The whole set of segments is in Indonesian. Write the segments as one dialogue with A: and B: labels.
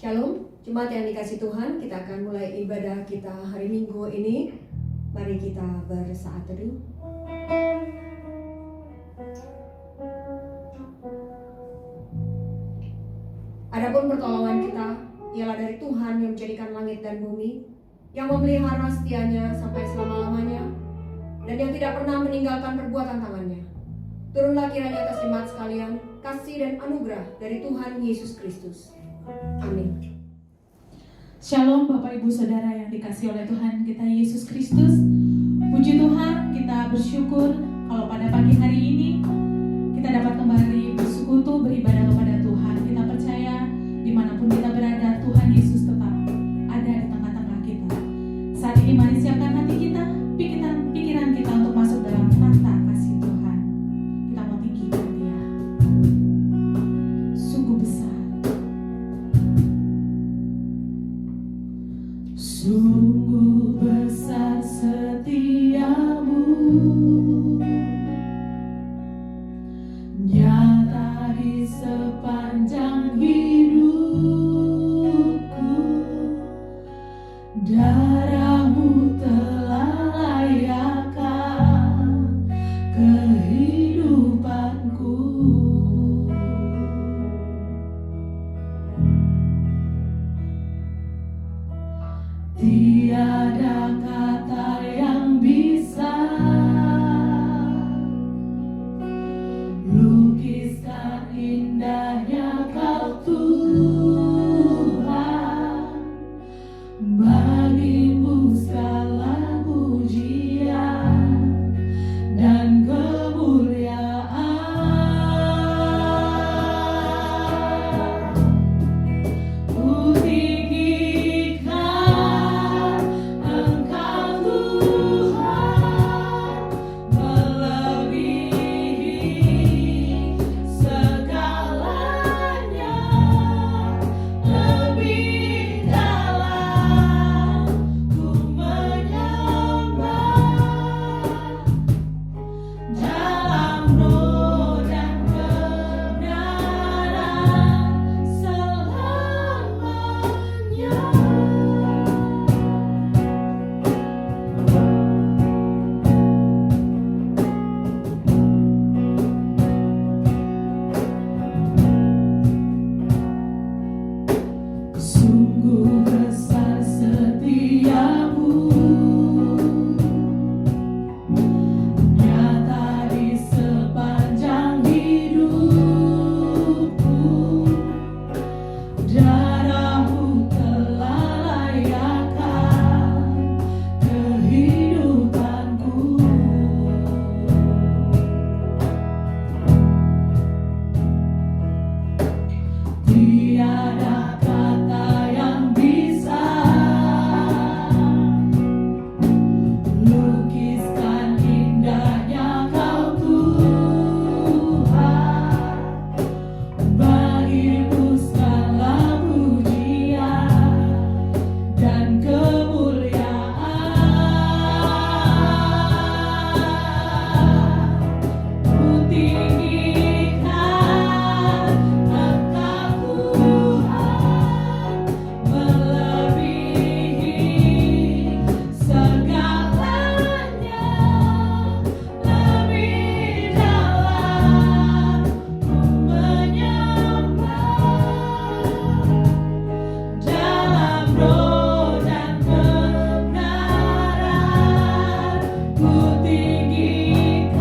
A: Shalom, jemaat yang dikasih Tuhan, kita akan mulai ibadah kita hari Minggu ini. Mari kita bersaat teduh. Adapun pertolongan kita ialah dari Tuhan yang menjadikan langit dan bumi, yang memelihara setianya sampai selama-lamanya, dan yang tidak pernah meninggalkan perbuatan tangannya. Turunlah kiranya atas jemaat sekalian kasih dan anugerah dari Tuhan Yesus Kristus. Amin.
B: Shalom Bapak Ibu Saudara yang dikasihi oleh Tuhan kita Yesus Kristus. Puji Tuhan, kita bersyukur kalau pada pagi hari ini kita dapat kembali bersekutu beribadah kepada Tuhan. Kita percaya dimanapun kita berada, Tuhan Yesus tetap ada di tengah-tengah kita. Saat ini mari siapkan hati kita, pikiran kita untuk masuk dalam tahta kasih Tuhan. Kita mau tinggikan Dia. Sungguh besar. Sungguh besar setiamu, nyata di sepanjang hidupku. Darahmu telah layakkan kehidupanku. Tiada kata yang bisa lukiskan indahnya Kau Tuhan. Bagimu segala pujian dan kemuliaan. Ku tinggikan Engkau Tuhan, melebihi segalanya, lebih dalam ku menyembah, dalam roh dan kebenaran selamanya. Sungguh besar setiamu, nyata di sepanjang hidupku. Darahmu telah layakkan kehidupanku. Tiada kata yang bisa lukiskan indahnya Kau Tuhan. Bagimu segala pujian dan kemuliaan. Ku tinggikan Engkau Tuhan, melebihi segalanya, lebih dalam ku menyembah, dalam roh dan kebenaran. Ku tinggikan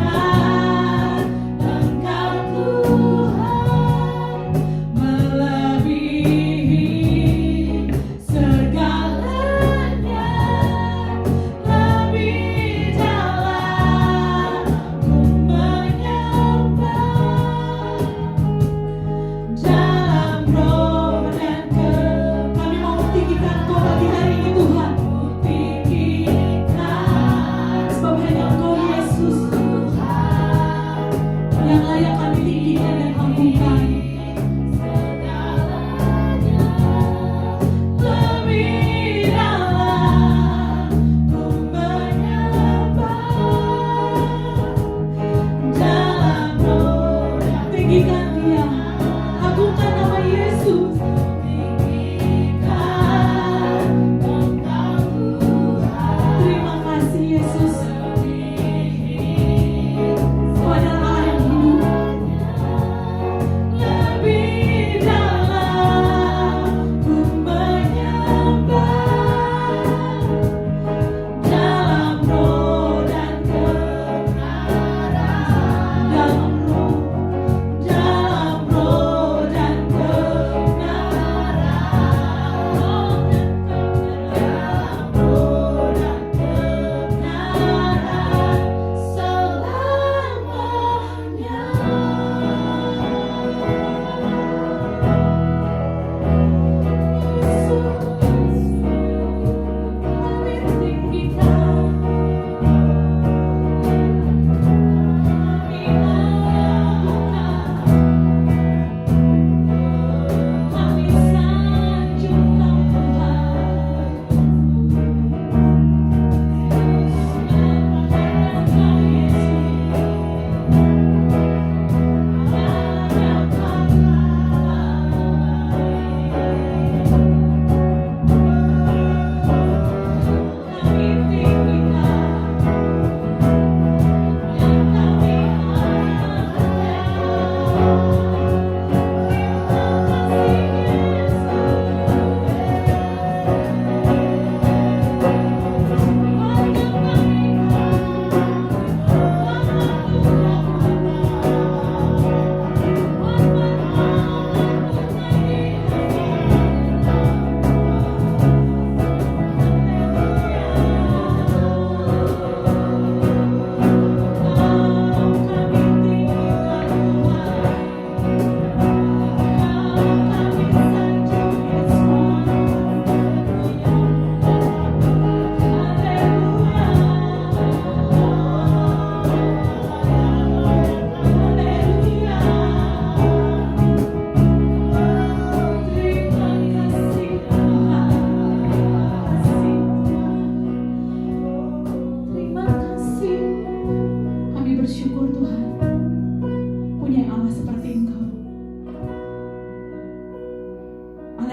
B: Engkau Tuhan, melebihi segalanya, lebih dalam ku menyembah, dalam roh dan kami mau tinggikan Engkau pagi hari ini Tuhan. Tinggikan, sebab hanya Engkau Yesus yang layak kami tinggikan dan agungkan. Lebih dalam ku menyembah, dalam roh dan tinggikan Dia, agungkan nama Yesus. Tinggikan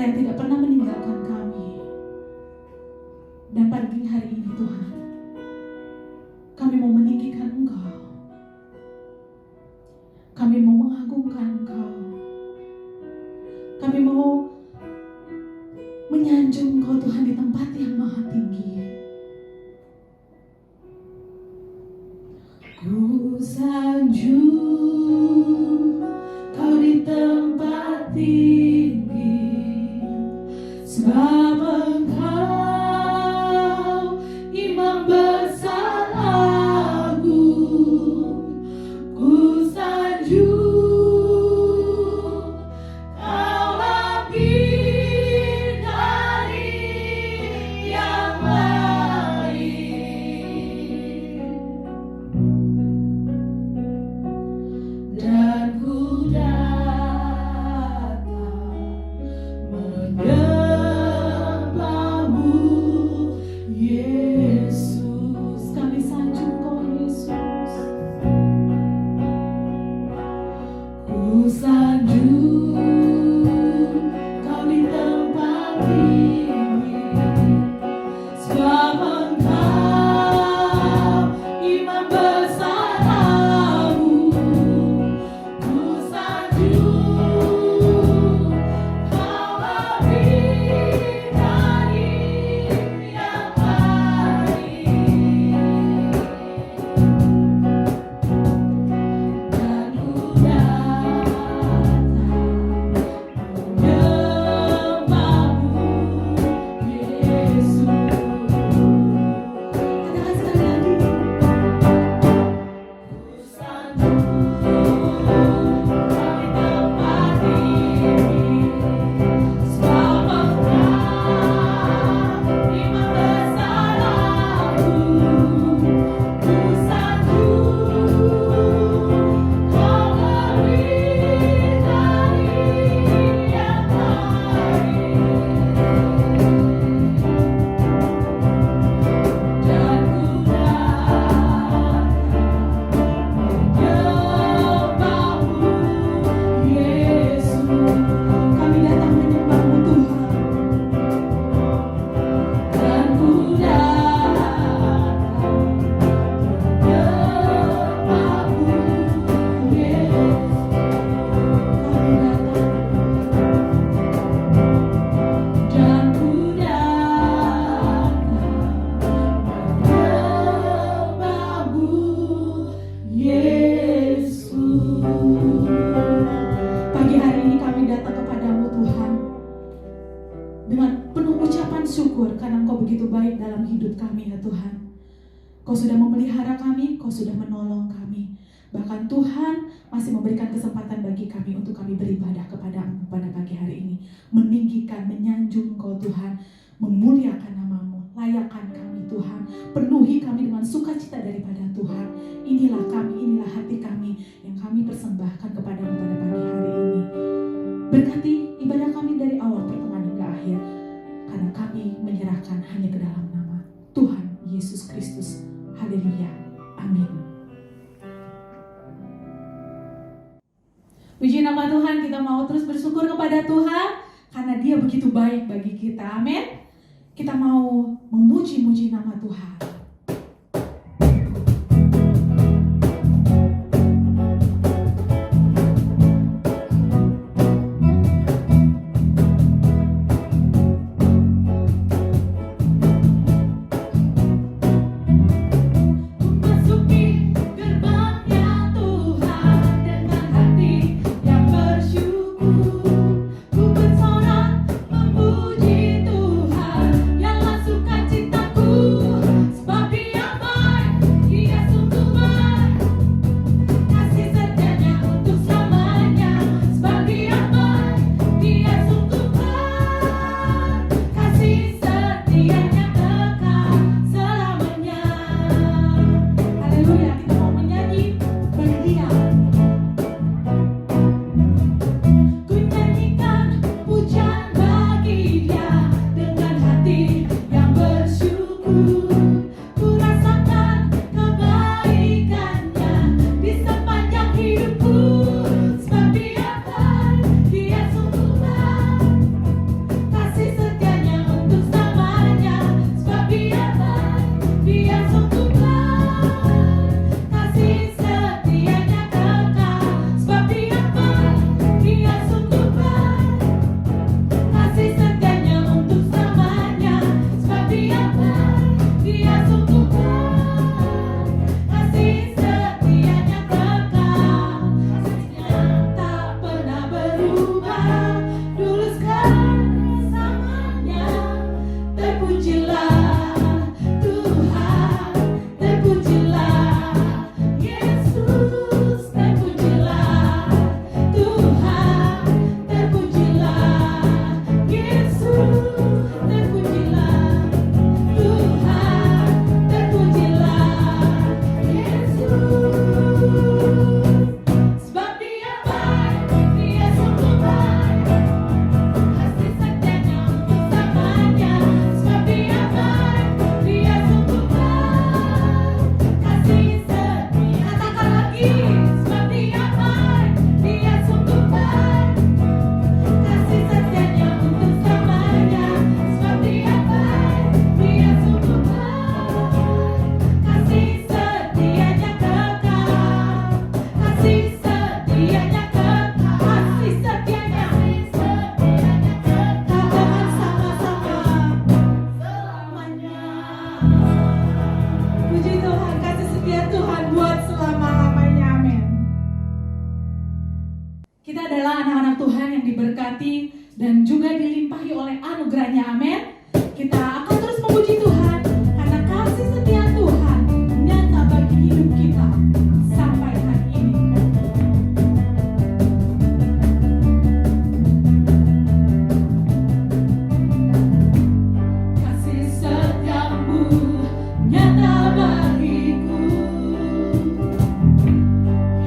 B: yang tidak pernah meninggalkan kami. Dan pagi hari ini Tuhan, kami mau meninggikan Engkau. Kami mau mengagungkan Engkau. Kami mau menyanjung Engkau Tuhan di tempat yang maha tinggi. Ku sanjung Kau di tempat tinggi, sebab Engkau Imam besar agung. Ku sanjung Kau lebih dari yang lain, dan ku datang menyembahmu, Yesus. Kami sanjung Kau, Yesus. Ku sanjung Kau di tempat tinggi, sebab Engkau Imam besar agung. Ku sanjung Kau lebih dari yang lain, dan ku datang menyembahmu, Yesus. Katakan sekali lagi. Ku sanjung Kau di tempat tinggi, sebab Engkau Imam besar agung. Ku sanjung Kau lebih dari yang lain, dan ku datang menyembahmu, Yesus. Kami datang menyembahmu Tuhan, dan ku datang menyembahmu, Yesus. Kami datang, dan ku datang menyembahmu, Yesus. Pagi hari ini kami datang kepadamu Tuhan dengan penuh ucapan syukur karena Engkau begitu baik dalam hidup kami ya Tuhan. Kau sudah memelihara kami, Kau sudah menolong kami. Bahkan Tuhan masih memberikan kesempatan bagi kami untuk kami beribadah kepadamu pada pagi hari ini. Meninggikan, menyanjung Kau Tuhan, memuliakan namamu, layakkan kami Tuhan. Penuhi kami dengan sukacita daripada Tuhan. Inilah kami, inilah hati kami yang kami persembahkan kepadamu pada pagi hari ini. Berkati ibadah kami dari awal pertengahan hingga akhir, karena kami menyerahkan hanya ke dalam nama Tuhan Yesus Kristus. Haleluya. Amin. Puji nama Tuhan, kita mau terus bersyukur kepada Tuhan karena Dia begitu baik bagi kita. Amin. Kita mau memuji-muji nama Tuhan. Memasuki gerbangnya Tuhan dengan hati yang bersyukur, ku bersorak memuji Tuhan, nyala sukacitaku. Kita adalah anak-anak Tuhan yang diberkati dan juga dilimpahi oleh anugerahnya. Amin. Kita akan terus memuji Tuhan karena kasih setia Tuhan nyata bagi hidup kita sampai hari ini. Kasih setiamu nyata bagiku,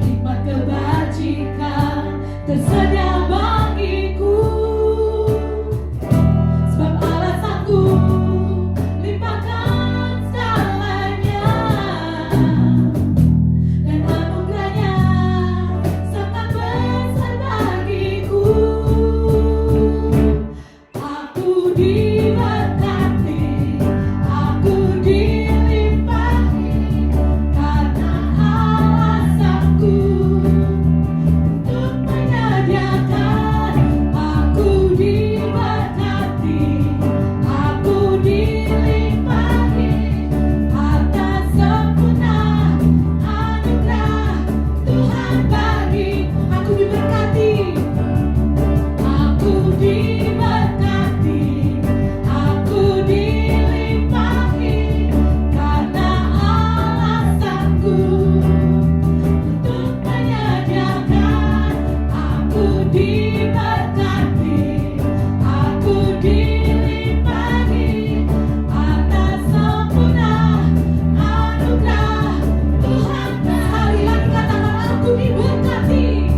B: hikmat kebajikan tersedia bagiku, sebab alasanku limpahkan segalanya, dan anugerahnya sangat besar bagiku. Aku diberkati, aku dilimpahi, karena alasanku untuk menyediakan. Aku diberkati, aku dilimpahi, atas sempurna anugerah Tuhan bagi. Aku diberkati, aku diberkati, aku dilimpahi, karena alasanku untuk menyediakan. Aku diberkati, aku dilimpahi, atas sempurna anugerah Tuhan. Sekali lagi katakan, aku diberkati,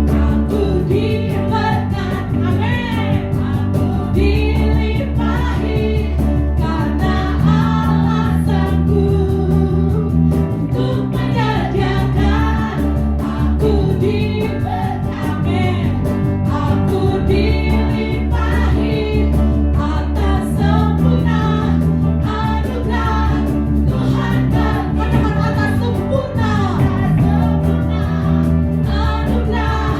B: aku diberkati, amin. Aku dilimpahi, karena alasanku untuk menyediakan. Aku diberkati, aku dilimpahi, atas sempurna anugerah Tuhan. Katakan atas sempurna anugerah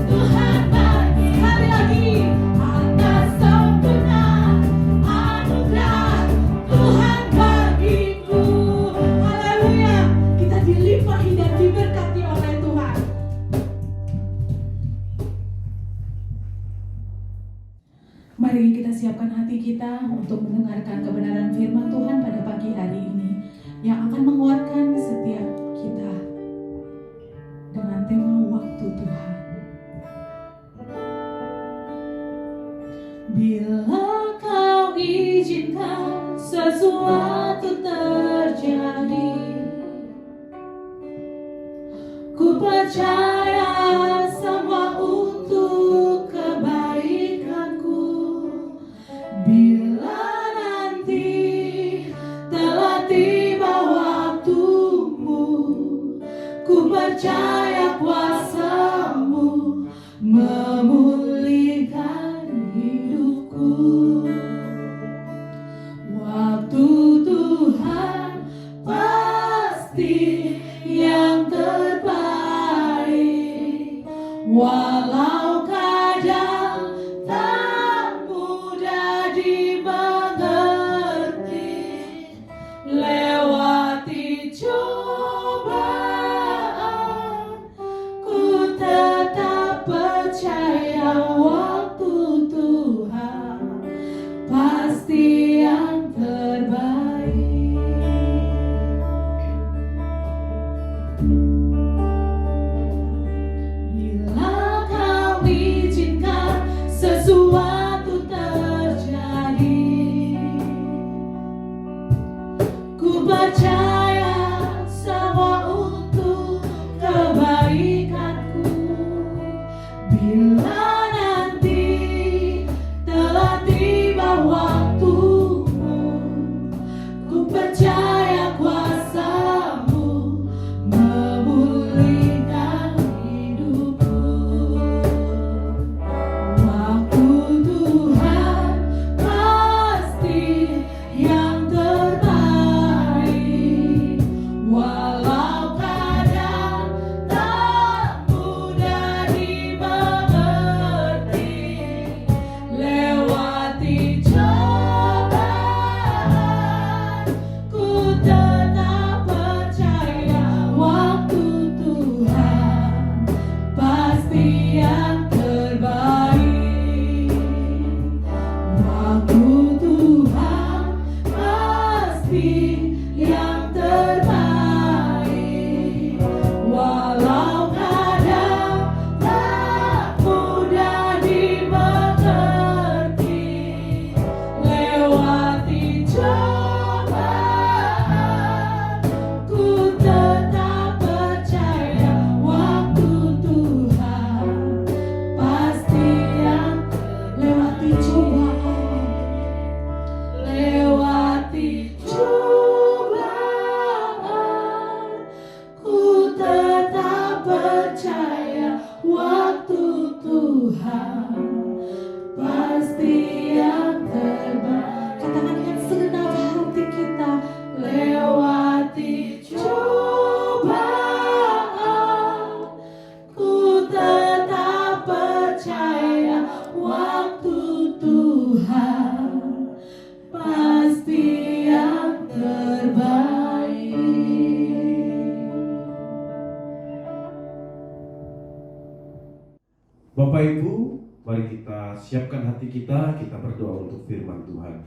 B: Tuhan bagi. Sekali lagi, atas sempurna anugerah Tuhan bagiku. Haleluya, kita dilimpahi dan diberkati oleh Tuhan. Mari kita siapkan hati kita untuk mendengarkan kebenaran firman Tuhan pada pagi hari ini yang akan menguatkan setiap kita dengan tema waktu Tuhan. Bila kau izinkan sesuatu terjadi, ku percaya semua untuk kebaikanku. Bila nanti telah tiba waktumu, ku percaya kuasa-Mu memulihkan hidupku. Waktu Tuhan pasti yang terbaik, walau kadang tak mudah dimengerti. Lewati cobaan, ku tetap percaya waktu Tuhan pasti yang terbaik. Bila kau izinkan sesuatu terjadi, ku percaya semua untuk kebaikanku. Bila nanti telah tiba waktumu, ku percaya kuasa-Mu memulihkan hidupku. Waktu Tuhan pasti yang terbaik, walau kadang tak mudah dimengerti. Lewati cobaan, ku tetap percaya waktu Tuhan pasti yang percaya waktu Tuhan pasti yang terbaik.
C: Bapak Ibu, mari kita siapkan hati kita berdoa untuk firman Tuhan.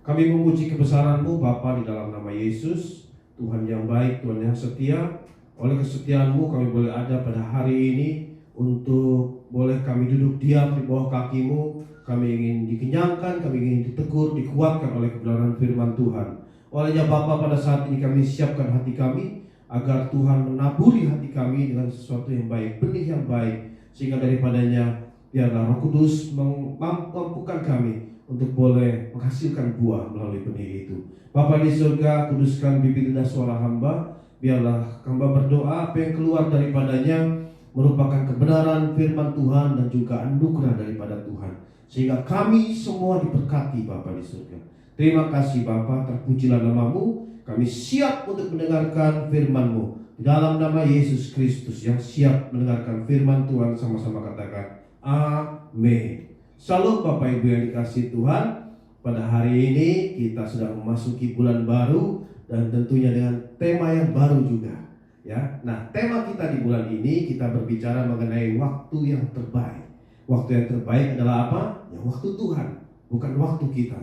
C: Kami memuji kebesaran-Mu Bapa di dalam nama Yesus, Tuhan yang baik, Tuhan yang setia. Oleh kesetiaan-Mu kami boleh ada pada hari ini untuk boleh kami duduk diam di bawah kaki-Mu. Kami ingin dikenyangkan, kami ingin ditegur, dikuatkan oleh kebenaran firman Tuhan. Olehnya Bapa, pada saat ini kami siapkan hati kami agar Tuhan menaburi hati kami dengan sesuatu yang baik, benih yang baik, sehingga daripadanya biarlah Roh Kudus mampukan kami untuk boleh menghasilkan buah melalui benih itu. Bapa di surga, kuduskan bibir dan suara hamba, biarlah hamba berdoa apa yang keluar daripadanya merupakan kebenaran firman Tuhan dan juga anugerah daripada Tuhan, sehingga kami semua diberkati Bapa di surga. Terima kasih Bapa, terpujilah nama-Mu. Kami siap untuk mendengarkan firman-Mu. Dalam nama Yesus Kristus yang siap mendengarkan firman Tuhan, sama-sama katakan amin. Salam Bapak Ibu yang dikasihi Tuhan. Pada hari ini kita sedang memasuki bulan baru dan tentunya dengan tema yang baru juga. Ya, nah tema kita di bulan ini kita berbicara mengenai waktu yang terbaik. Waktu yang terbaik adalah apa? Ya, waktu Tuhan, bukan waktu kita.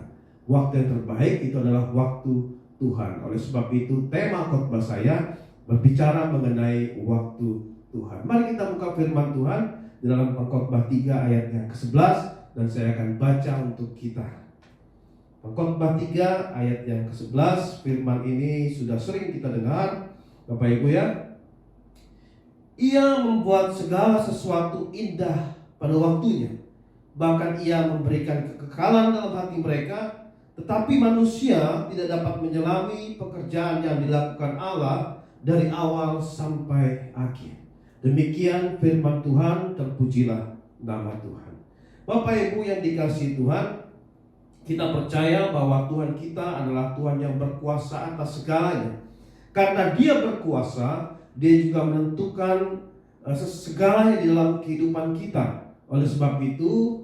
C: Waktu yang terbaik itu adalah waktu Tuhan. Oleh sebab itu tema khotbah saya berbicara mengenai waktu Tuhan. Mari kita buka firman Tuhan di dalam Pengkhotbah 3 ayat yang ke-11 dan saya akan baca untuk kita. Pengkhotbah 3 ayat yang ke-11, firman ini sudah sering kita dengar Bapak Ibu ya. Ia membuat segala sesuatu indah pada waktunya. Bahkan ia memberikan kekekalan dalam hati mereka, tetapi manusia tidak dapat menyelami pekerjaan yang dilakukan Allah dari awal sampai akhir. Demikian firman Tuhan, terpujilah nama Tuhan. Bapak Ibu yang dikasihi Tuhan, kita percaya bahwa Tuhan kita adalah Tuhan yang berkuasa atas segalanya. Karena Dia berkuasa, Dia juga menentukan segalanya di dalam kehidupan kita. Oleh sebab itu,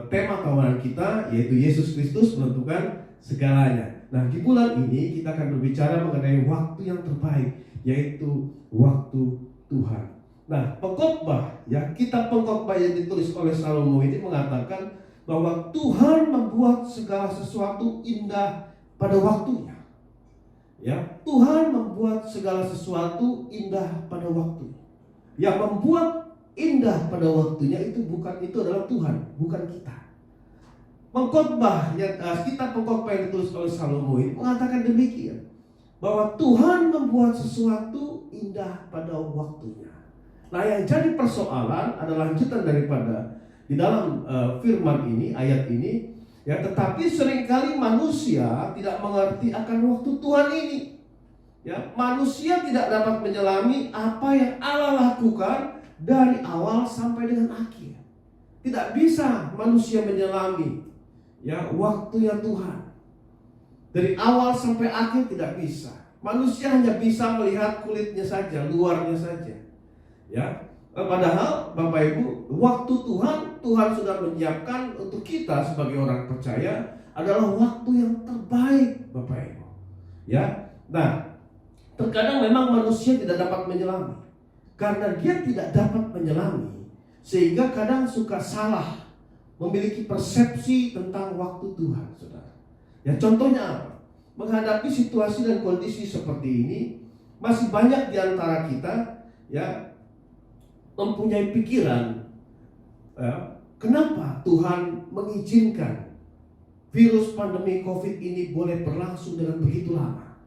C: tema tahunan kita yaitu Yesus Kristus menentukan segalanya. Nah, di bulan ini kita akan berbicara mengenai waktu yang terbaik, yaitu waktu Tuhan. Nah, pengkhotbah ya, kitab pengkhotbah yang ditulis oleh Salomo ini mengatakan bahwa Tuhan membuat segala sesuatu indah pada waktunya. Ya, Tuhan membuat segala sesuatu indah pada waktunya. Yang membuat indah pada waktunya itu adalah Tuhan, bukan kita. Pengkhotbah yang kitab pengkhotbah yang ditulis oleh Salomo ini mengatakan demikian, bahwa Tuhan membuat sesuatu indah pada waktunya. Nah, yang jadi persoalan adalah lanjutan daripada di dalam firman ini, ayat ini, ya, tetapi seringkali manusia tidak mengerti akan waktu Tuhan ini. Ya, manusia tidak dapat menyelami apa yang Allah lakukan dari awal sampai dengan akhir. Tidak bisa manusia menyelami ya waktunya Tuhan. Dari awal sampai akhir tidak bisa. Manusia hanya bisa melihat kulitnya saja, luarnya saja. Ya, padahal Bapak Ibu, waktu Tuhan sudah menyiapkan untuk kita sebagai orang percaya adalah waktu yang terbaik, Bapak Ibu. Ya. Nah, terkadang memang manusia tidak dapat menyelami. Karena dia tidak dapat menyelami, sehingga kadang suka salah memiliki persepsi tentang waktu Tuhan, Saudara. Ya, contohnya apa? Menghadapi situasi dan kondisi seperti ini, masih banyak di antara kita ya mempunyai pikiran ya, kenapa Tuhan mengizinkan virus pandemi COVID ini boleh berlangsung dengan begitu lama.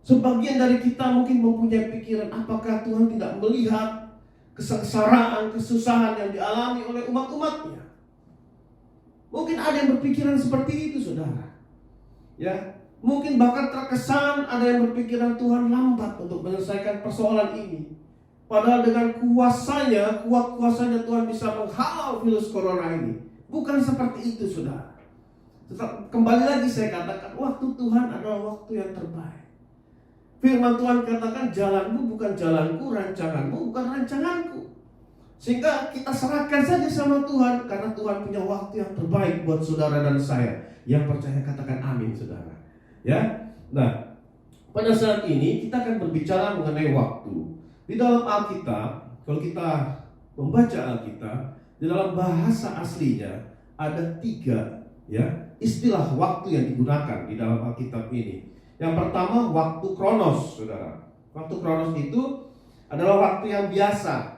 C: Sebagian dari kita mungkin mempunyai pikiran, apakah Tuhan tidak melihat kesengsaraan, kesusahan yang dialami oleh umat-umatnya? Mungkin ada yang berpikiran seperti itu, Saudara. Ya, mungkin bahkan terkesan ada yang berpikiran Tuhan lambat untuk menyelesaikan persoalan ini. Padahal dengan kuat kuasanya Tuhan bisa menghalau virus corona ini. Bukan seperti itu, Saudara. Kembali lagi saya katakan, waktu Tuhan adalah waktu yang terbaik. Firman Tuhan katakan, jalanmu bukan jalanku, rancanganmu bukan rancanganku. Sehingga kita serahkan saja sama Tuhan, karena Tuhan punya waktu yang terbaik buat saudara dan saya. Yang percaya katakan amin, saudara. Ya. Nah, pada saat ini kita akan berbicara mengenai waktu. Di dalam Alkitab, kalau kita membaca Alkitab, di dalam bahasa aslinya ada 3 ya istilah waktu yang digunakan di dalam Alkitab ini. Yang pertama waktu kronos, saudara. Waktu kronos itu adalah waktu yang biasa.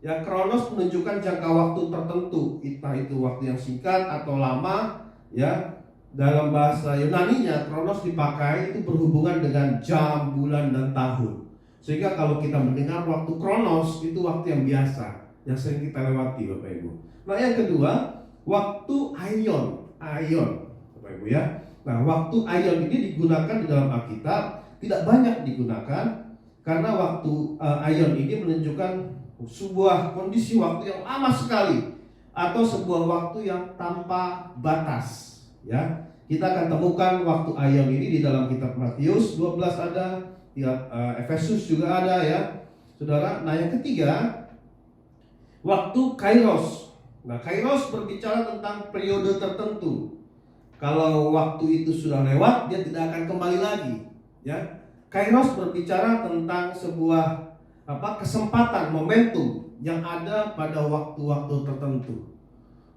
C: Ya, kronos menunjukkan jangka waktu tertentu, entah itu waktu yang singkat atau lama. Ya, dalam bahasa Yunani-nya kronos dipakai itu berhubungan dengan jam, bulan, dan tahun. Sehingga kalau kita mendengar waktu kronos itu waktu yang biasa, yang sering kita lewati, Bapak Ibu. Nah, yang kedua waktu aion, Bapak Ibu ya. Nah, waktu aion ini digunakan di dalam Alkitab, tidak banyak digunakan karena waktu aion ini menunjukkan sebuah kondisi waktu yang lama sekali atau sebuah waktu yang tanpa batas. Ya, kita akan temukan waktu aion ini di dalam kitab Matius 12 ada, Efesus juga ada ya, saudara. Nah, yang ketiga waktu kairos. Nah, kairos berbicara tentang periode tertentu. Kalau waktu itu sudah lewat, dia tidak akan kembali lagi. Ya, kairos berbicara tentang sebuah kesempatan, momentum yang ada pada waktu-waktu tertentu.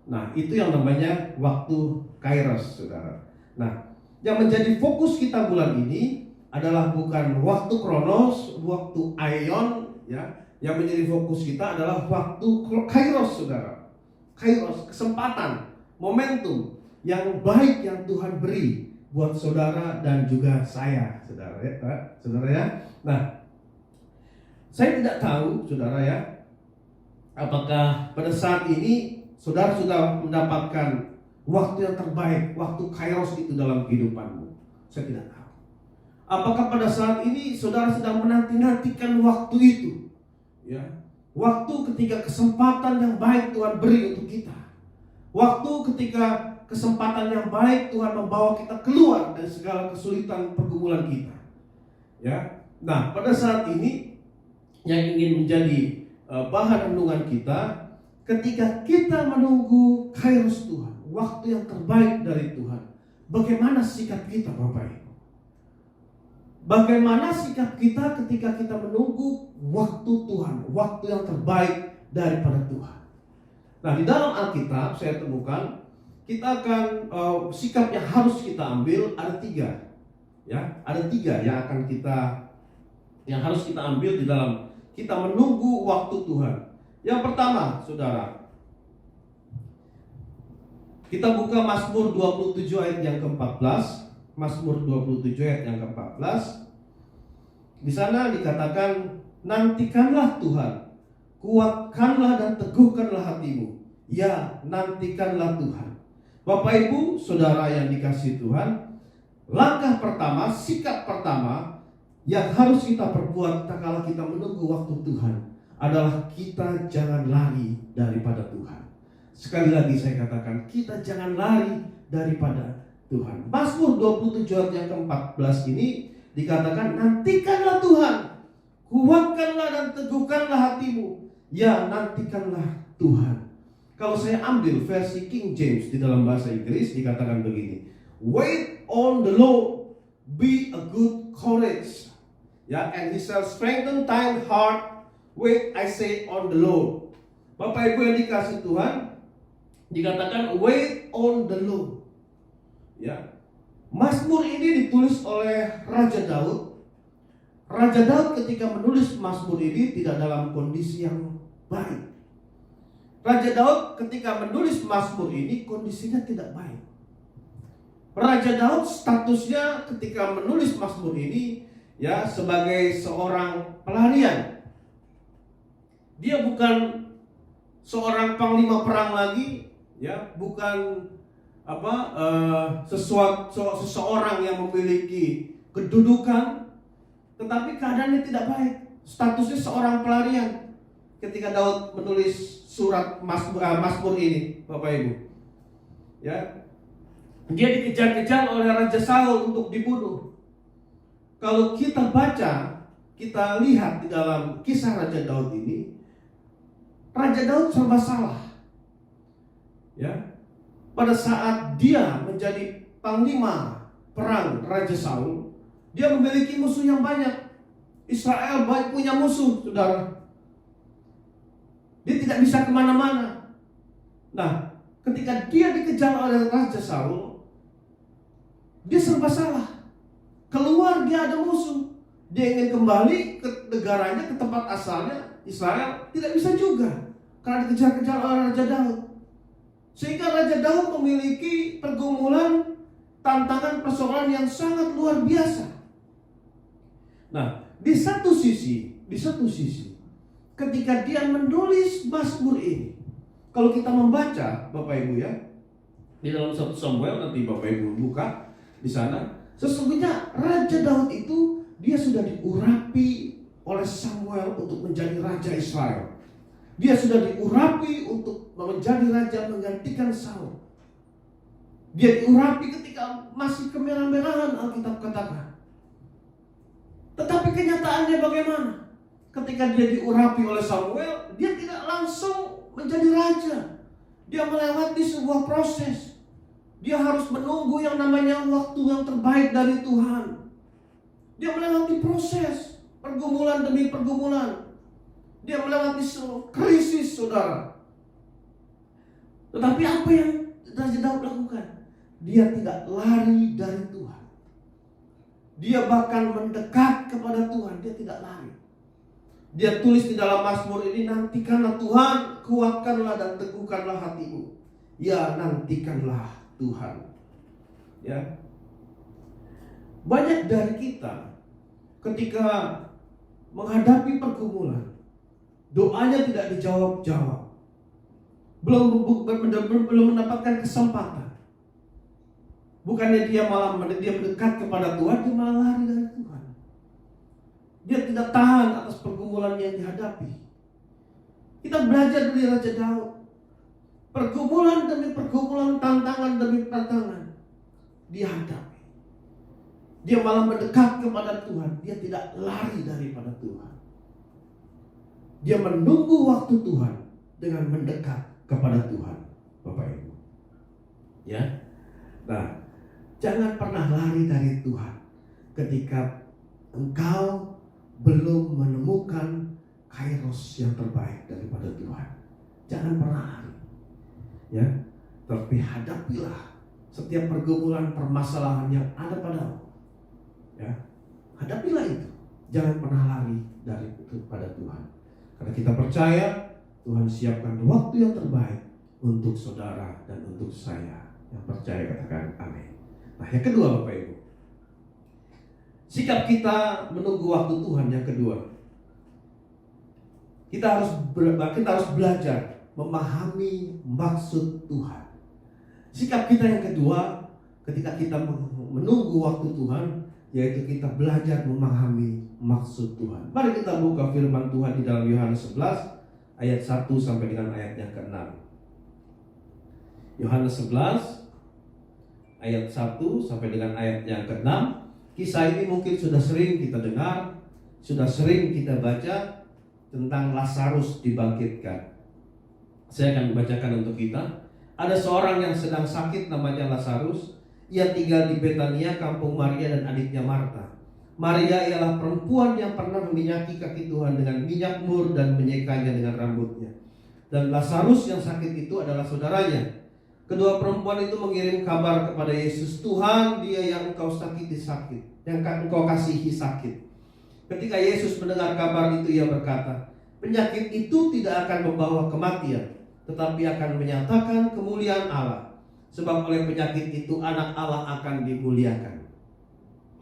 C: Nah, itu yang namanya waktu kairos, saudara. Nah, yang menjadi fokus kita bulan ini adalah bukan waktu kronos, waktu aion, ya. Yang menjadi fokus kita adalah waktu kairos, saudara. Kairos, kesempatan, momentum yang baik yang Tuhan beri buat saudara dan juga saya, saudara ya. Saudara ya. Nah, saya tidak tahu, saudara ya, apakah pada saat ini saudara sudah mendapatkan waktu yang terbaik, waktu kairos itu dalam kehidupanmu. Saya tidak tahu. Apakah pada saat ini saudara sedang menanti-nantikan waktu itu? Ya, waktu ketika kesempatan yang baik Tuhan beri untuk kita. Waktu ketika kesempatan yang baik Tuhan membawa kita keluar dari segala kesulitan pergumulan kita. Ya, nah pada saat ini yang ingin menjadi bahan renungan kita, ketika kita menunggu kairos Tuhan, waktu yang terbaik dari Tuhan, bagaimana sikap kita, Bapak Ibu? Bagaimana sikap kita ketika kita menunggu waktu Tuhan, waktu yang terbaik daripada Tuhan? Nah, di dalam Alkitab saya temukan kita akan sikap yang harus kita ambil ada 3, ya, ada 3 yang harus kita ambil di dalam kita menunggu waktu Tuhan. Yang pertama, saudara, kita buka Mazmur 27 ayat yang ke-14. Mazmur 27 ayat yang ke-14. Di sana dikatakan, nantikanlah Tuhan, kuatkanlah dan teguhkanlah hatimu. Ya, nantikanlah Tuhan. Bapak Ibu, saudara yang dikasihi Tuhan, langkah pertama, sikap pertama yang harus kita perbuat kala kita menunggu waktu Tuhan adalah kita jangan lari daripada Tuhan. Sekali lagi saya katakan, kita jangan lari daripada Tuhan. Mazmur 27 ayat yang ke-14 ini dikatakan, nantikanlah Tuhan, kuatkanlah dan teguhkanlah hatimu. Ya, nantikanlah Tuhan. Kalau saya ambil versi King James di dalam bahasa Inggris dikatakan begini, wait on the Lord, be a good courage. Ya, and he shall strengthen thine heart. Wait, I say, on the Lord. Bapak Ibu yang dikasih Tuhan, dikatakan wait on the Lord. Ya, Mazmur ini ditulis oleh Raja Daud. Raja Daud ketika menulis Mazmur ini tidak dalam kondisi yang baik. Raja Daud ketika menulis Mazmur ini kondisinya tidak baik. Raja Daud statusnya ketika menulis Mazmur ini ya sebagai seorang pelarian. Dia bukan seorang panglima perang lagi, ya, bukan seseorang yang memiliki kedudukan, tetapi keadaannya tidak baik. Statusnya seorang pelarian ketika Daud menulis surat Mazmur ini, Bapak Ibu. Ya. Dia dikejar-kejar oleh Raja Saul untuk dibunuh. Kalau kita baca, kita lihat di dalam kisah Raja Daud ini, Raja Daud serba salah. Ya. Pada saat dia menjadi panglima perang Raja Saul, dia memiliki musuh yang banyak. Israel baik punya musuh, saudara. Dia tidak bisa kemana-mana. Nah, ketika dia dikejar oleh Raja Saul, dia serba salah. Keluar dia ada musuh. Dia ingin kembali ke negaranya, ke tempat asalnya, Israel, tidak bisa juga karena dikejar-kejar oleh Raja Daud. Sehingga Raja Daud memiliki pergumulan, tantangan, persoalan yang sangat luar biasa. Nah, di satu sisi, ketika dia menulis Mazmur ini, kalau kita membaca, Bapak Ibu ya, di dalam 1 Samuel, nanti Bapak Ibu buka di sana, sesungguhnya Raja Daud itu dia sudah diurapi oleh Samuel untuk menjadi Raja Israel. Dia sudah diurapi untuk menjadi raja menggantikan Saul. Dia diurapi ketika masih kemerah-merahan, Alkitab katakan. Tetapi kenyataannya bagaimana? Ketika dia diurapi oleh Samuel, dia tidak langsung menjadi raja. Dia melewati sebuah proses. Dia harus menunggu yang namanya waktu yang terbaik dari Tuhan. Dia melewati proses, pergumulan demi pergumulan. Dia melewati krisis, saudara. Tetapi apa yang Raja Daud lakukan? Dia tidak lari dari Tuhan. Dia bahkan mendekat kepada Tuhan. Dia tidak lari. Dia tulis di dalam Mazmur ini, nantikanlah Tuhan, kuatkanlah dan teguhkanlah hatimu. Ya, nantikanlah Tuhan. Ya. Banyak dari kita ketika menghadapi pergumulan, doanya tidak dijawab-jawab. Belum mendapatkan kesempatan. Bukannya dia mendekat kepada Tuhan, dia malah lari dari Tuhan. Dia tidak tahan atas pergumulan yang dihadapi. Kita belajar dari Raja Daud. Pergumulan demi pergumulan, tantangan demi tantangan dihadapi. Dia malah mendekat kepada Tuhan. Dia tidak lari daripada Tuhan. Dia menunggu waktu Tuhan dengan mendekat kepada Tuhan, Bapak Ibu. Ya. Nah, jangan pernah lari dari Tuhan ketika engkau belum menemukan kairos yang terbaik daripada Tuhan. Jangan pernah lari. Ya. Tapi hadapilah setiap pergumulan, permasalahan yang ada padamu. Ya. Hadapilah itu. Jangan pernah lari daripada Tuhan. Karena kita percaya Tuhan siapkan waktu yang terbaik untuk saudara dan untuk saya. Yang percaya katakan amin. Nah, yang kedua Bapak Ibu, sikap kita menunggu waktu Tuhan yang kedua, kita harus belajar memahami maksud Tuhan. Sikap kita yang kedua ketika kita menunggu waktu Tuhan, yaitu kita belajar memahami maksud Tuhan. Mari kita buka firman Tuhan di dalam Yohanes 11 ayat 1 sampai dengan ayat yang ke-6. Yohanes 11 ayat 1 sampai dengan ayat yang ke-6. Kisah ini mungkin sudah sering kita dengar, sudah sering kita baca tentang Lazarus dibangkitkan. Saya akan membacakan untuk kita. Ada seorang yang sedang sakit namanya Lazarus. Ia tinggal di Betania, kampung Maria dan adiknya Marta. Maria ialah perempuan yang pernah meminyaki kaki Tuhan dengan minyak mur dan menyekanya dengan rambutnya. Dan Lazarus yang sakit itu adalah saudaranya. Kedua perempuan itu mengirim kabar kepada Yesus, Tuhan, dia yang engkau sakiti sakit, yang engkau kasihi sakit. Ketika Yesus mendengar kabar itu, ia berkata, penyakit itu tidak akan membawa kematian, tetapi akan menyatakan kemuliaan Allah. Sebab oleh penyakit itu anak Allah akan dimuliakan.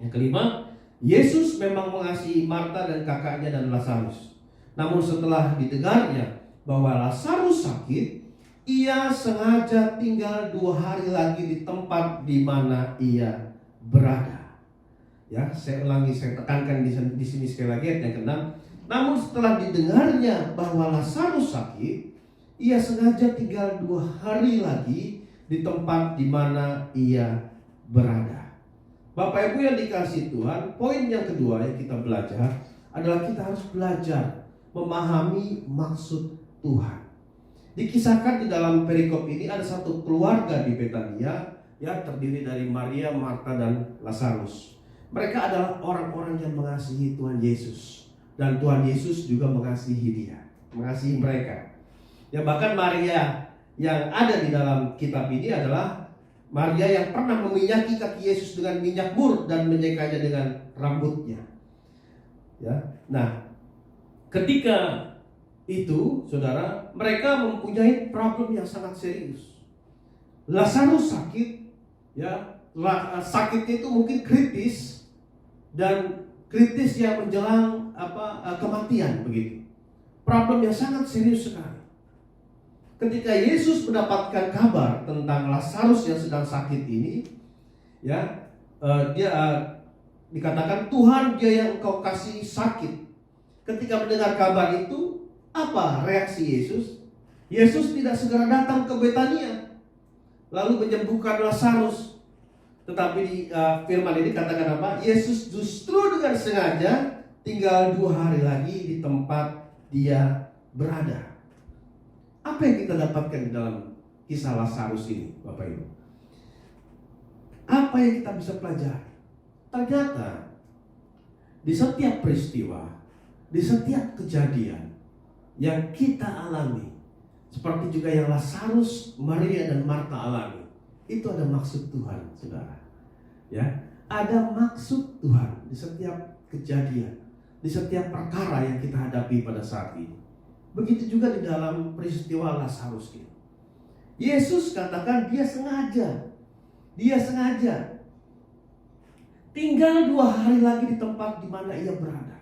C: Yang kelima, Yesus memang mengasihi Marta dan kakaknya dan Lazarus. Namun setelah didengarnya bahwa Lazarus sakit, ia sengaja tinggal 2 hari lagi di tempat di mana ia berada. Ya, saya ulangi, saya tekankan di sini sekali lagi ayat yang ke-6. Namun setelah didengarnya bahwa Lazarus sakit, ia sengaja tinggal 2 hari lagi di tempat di mana ia berada. Bapak Ibu yang dikasihi Tuhan, poin yang kedua yang kita belajar adalah kita harus belajar memahami maksud Tuhan. Dikisahkan di dalam perikop ini ada satu keluarga di Betania yang terdiri dari Maria, Marta, dan Lazarus. Mereka adalah orang-orang yang mengasihi Tuhan Yesus, dan Tuhan Yesus juga mengasihi mengasihi mereka. Ya, bahkan Maria yang ada di dalam kitab ini adalah Maria yang pernah meminyaki kaki Yesus dengan minyak mur dan menyekanya dengan rambutnya. Ya, nah, ketika itu, saudara, mereka mempunyai problem yang sangat serius. Lazarus sakit, ya, sakitnya itu mungkin kritis dan kritis yang menjelang kematian begitu. Problem yang sangat serius sekali. Ketika Yesus mendapatkan kabar tentang Lazarus yang sedang sakit ini, ya, dia dikatakan Tuhan dia yang engkau kasih sakit. Ketika mendengar kabar itu, apa reaksi Yesus? Yesus tidak segera datang ke Betania lalu menyembuhkan Lazarus. Tetapi di firman ini katakan apa? Yesus justru dengan sengaja tinggal 2 hari lagi di tempat dia berada. Apa yang kita dapatkan di dalam kisah Lazarus ini, Bapak Ibu? Apa yang kita bisa pelajari? Ternyata di setiap peristiwa, di setiap kejadian yang kita alami, seperti juga yang Lazarus, Maria, dan Marta alami, itu ada maksud Tuhan, saudara. Ya, ada maksud Tuhan di setiap kejadian, di setiap perkara yang kita hadapi pada saat ini. Begitu juga di dalam peristiwa Lazarus ini. Yesus katakan dia sengaja tinggal 2 hari lagi di tempat di mana ia berada.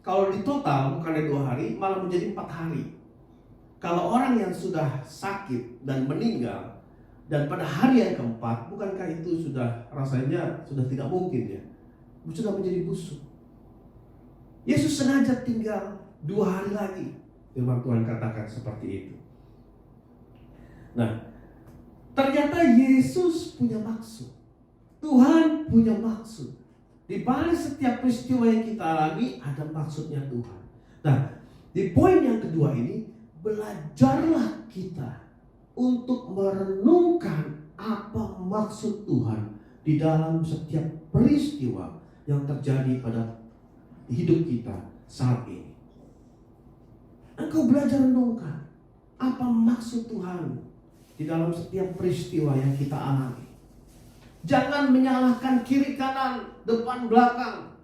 C: Kalau di total bukannya 2 hari, malah menjadi 4 hari. Kalau orang yang sudah sakit dan meninggal, dan pada hari yang keempat, bukankah itu sudah rasanya sudah tidak mungkin ya? Sudah menjadi busuk. Yesus sengaja tinggal 2 hari lagi. Firman Tuhan katakan seperti itu. Nah, ternyata Yesus punya maksud. Tuhan punya maksud. Di balik setiap peristiwa yang kita alami ada maksudnya Tuhan. Nah, di poin yang kedua ini, belajarlah kita untuk merenungkan apa maksud Tuhan di dalam setiap peristiwa yang terjadi pada hidup kita saat ini. Engkau belajar renungkan apa maksud Tuhan di dalam setiap peristiwa yang kita alami. Jangan menyalahkan kiri kanan, depan belakang.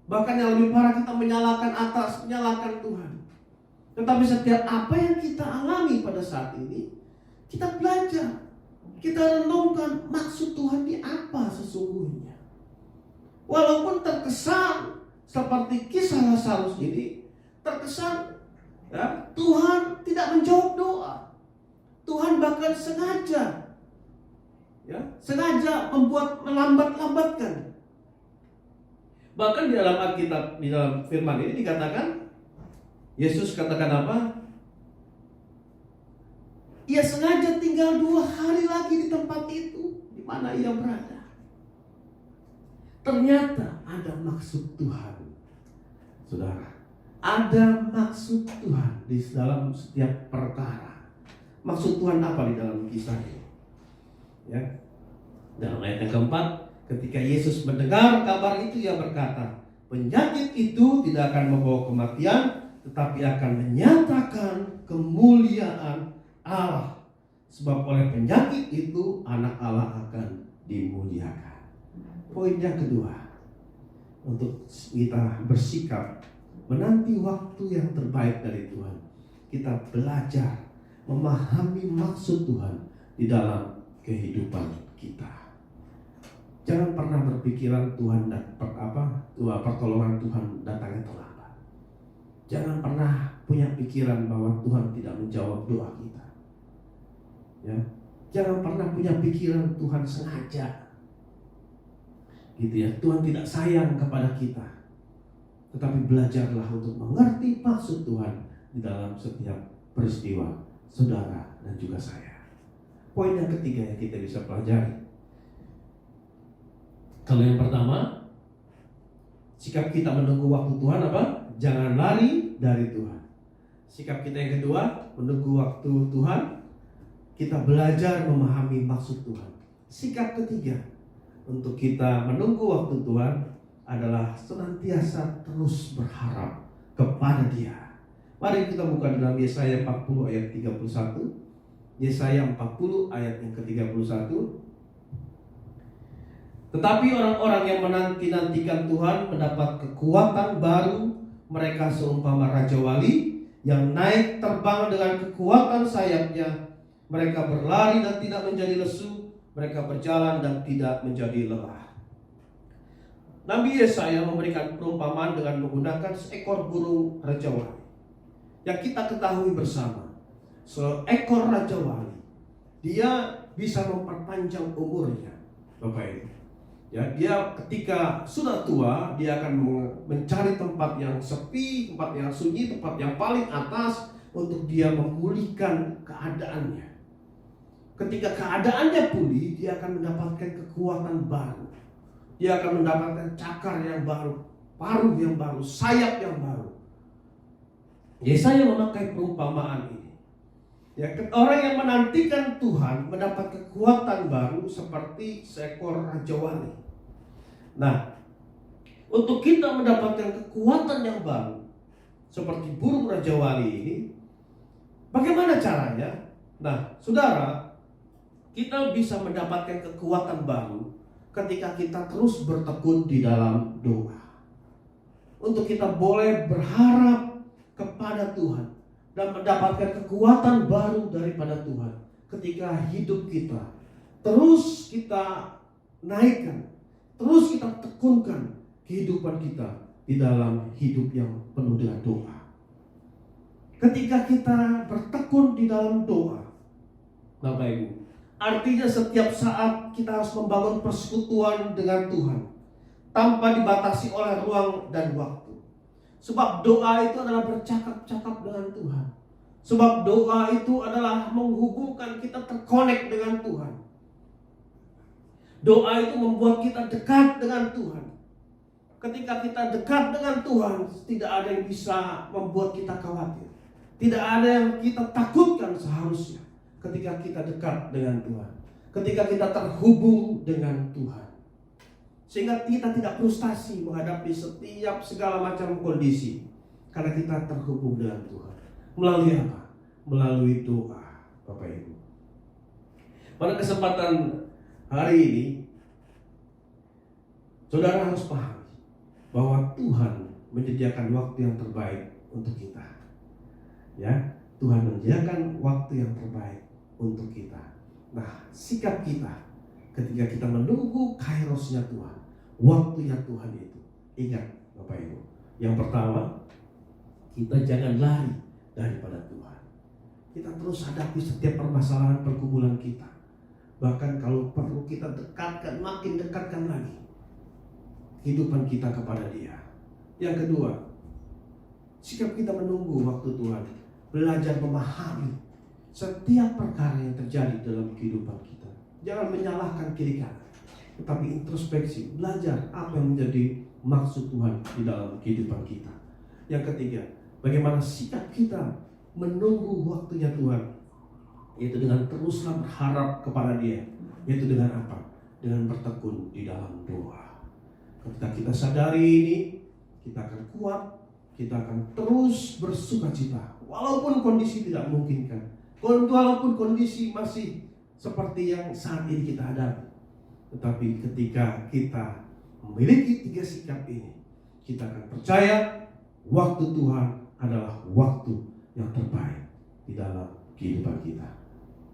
C: Bahkan yang lebih parah, kita menyalahkan atas, menyalahkan Tuhan. Tetapi setiap apa yang kita alami pada saat ini, kita belajar, kita renungkan maksud Tuhan di apa sesungguhnya. Walaupun terkesan seperti kisah Lazarus ini, terkesan ya, Tuhan tidak menjawab doa. Tuhan bahkan sengaja membuat melambat-lambatkan. Bahkan di dalam Alkitab, di dalam firman ini dikatakan, Yesus katakan apa? Ia sengaja tinggal 2 hari lagi di tempat itu, di mana ia berada. Ternyata ada maksud Tuhan, saudara. Ada maksud Tuhan di dalam setiap perkara. Maksud Tuhan apa di dalam kisah ini? Ya, dalam ayat yang keempat, ketika Yesus mendengar kabar itu, ia berkata, penyakit itu tidak akan membawa kematian, tetapi akan menyatakan kemuliaan Allah. Sebab oleh penyakit itu anak Allah akan dimuliakan. Poin yang kedua, untuk kita bersikap menanti waktu yang terbaik dari Tuhan, kita belajar memahami maksud Tuhan di dalam kehidupan kita. Jangan pernah berpikiran Tuhan pertolongan Tuhan datangnya terlambat. Jangan pernah punya pikiran bahwa Tuhan tidak menjawab doa kita. Ya, jangan pernah punya pikiran Tuhan sengaja, gitu ya. Tuhan tidak sayang kepada kita. Tetapi belajarlah untuk mengerti maksud Tuhan di dalam setiap peristiwa saudara dan juga saya. Poin yang ketiga yang kita bisa pelajari. Kalau yang pertama, sikap kita menunggu waktu Tuhan apa? Jangan lari dari Tuhan. sikap kita yang kedua, menunggu waktu Tuhan, kita belajar memahami maksud Tuhan. Sikap ketiga, untuk kita menunggu waktu Tuhan adalah senantiasa terus berharap kepada Dia. Mari kita buka dalam Yesaya 40 ayat 31. Yesaya 40 ayat yang ke-31. Tetapi orang-orang yang menanti-nantikan Tuhan mendapat kekuatan baru. Mereka seumpama raja wali yang naik terbang dengan kekuatan sayapnya. Mereka berlari dan tidak menjadi lesu. Mereka berjalan dan tidak menjadi lelah. Nabi Yesaya memberikan perumpamaan dengan menggunakan seekor burung raja wali. Yang kita ketahui bersama, seekor raja wali, dia bisa memperpanjang umurnya, Bapak Ibu. Ya, dia ketika sudah tua, dia akan mencari tempat yang sepi, tempat yang sunyi, tempat yang paling atas untuk dia memulihkan keadaannya. Ketika keadaannya pulih, dia akan mendapatkan kekuatan baru. Dia akan mendapatkan cakar yang baru, paruh yang baru, sayap yang baru. Yesaya memakai perumpamaan ini. Ya, orang yang menantikan Tuhan mendapat kekuatan baru seperti seekor raja wali. Nah, untuk kita mendapatkan kekuatan yang baru seperti burung raja wali ini, bagaimana caranya? Nah, saudara, kita bisa mendapatkan kekuatan baru ketika kita terus bertekun di dalam doa. Untuk kita boleh berharap kepada Tuhan dan mendapatkan kekuatan baru daripada Tuhan ketika hidup kita terus kita naikkan, terus kita tekunkan kehidupan kita di dalam hidup yang penuh dengan doa. Ketika kita bertekun di dalam doa, Bapak Ibu, artinya setiap saat kita harus membangun persekutuan dengan Tuhan tanpa dibatasi oleh ruang dan waktu. Sebab doa itu adalah bercakap-cakap dengan Tuhan. Sebab doa itu adalah menghubungkan kita terkonek dengan Tuhan. Doa itu membuat kita dekat dengan Tuhan. Ketika kita dekat dengan Tuhan, tidak ada yang bisa membuat kita khawatir. Tidak ada yang kita takutkan seharusnya ketika kita dekat dengan Tuhan. Ketika kita terhubung dengan Tuhan. Sehingga kita tidak frustasi menghadapi setiap segala macam kondisi. Karena kita terhubung dengan Tuhan. Melalui apa? Melalui doa, Bapak Ibu. Pada kesempatan hari ini, saudara harus paham bahwa Tuhan menyediakan waktu yang terbaik untuk kita. Ya, Tuhan menyediakan waktu yang terbaik untuk kita. Nah, sikap kita ketika kita menunggu kairosnya Tuhan, waktunya Tuhan itu, ingat Bapak Ibu, yang pertama, kita jangan lari daripada Tuhan. Kita terus hadapi setiap permasalahan pergumulan kita. Bahkan kalau perlu kita dekatkan, makin dekatkan lagi kehidupan kita kepada Dia. Yang kedua, sikap kita menunggu waktu Tuhan, belajar memahami setiap perkara yang terjadi dalam kehidupan kita. Jangan menyalahkan kiri kanan, tetapi introspeksi, belajar apa yang menjadi maksud Tuhan di dalam kehidupan kita. Yang ketiga, bagaimana sikap kita menunggu waktunya Tuhan, yaitu dengan teruslah berharap kepada Dia. Yaitu dengan apa? Dengan bertekun di dalam doa. Ketika kita sadari ini, kita akan kuat, kita akan terus bersukacita walaupun kondisi tidak memungkinkan, walaupun kondisi masih seperti yang saat ini kita hadapi. Tetapi ketika kita memiliki tiga sikap ini, kita akan percaya waktu Tuhan adalah waktu yang terbaik di dalam kehidupan kita.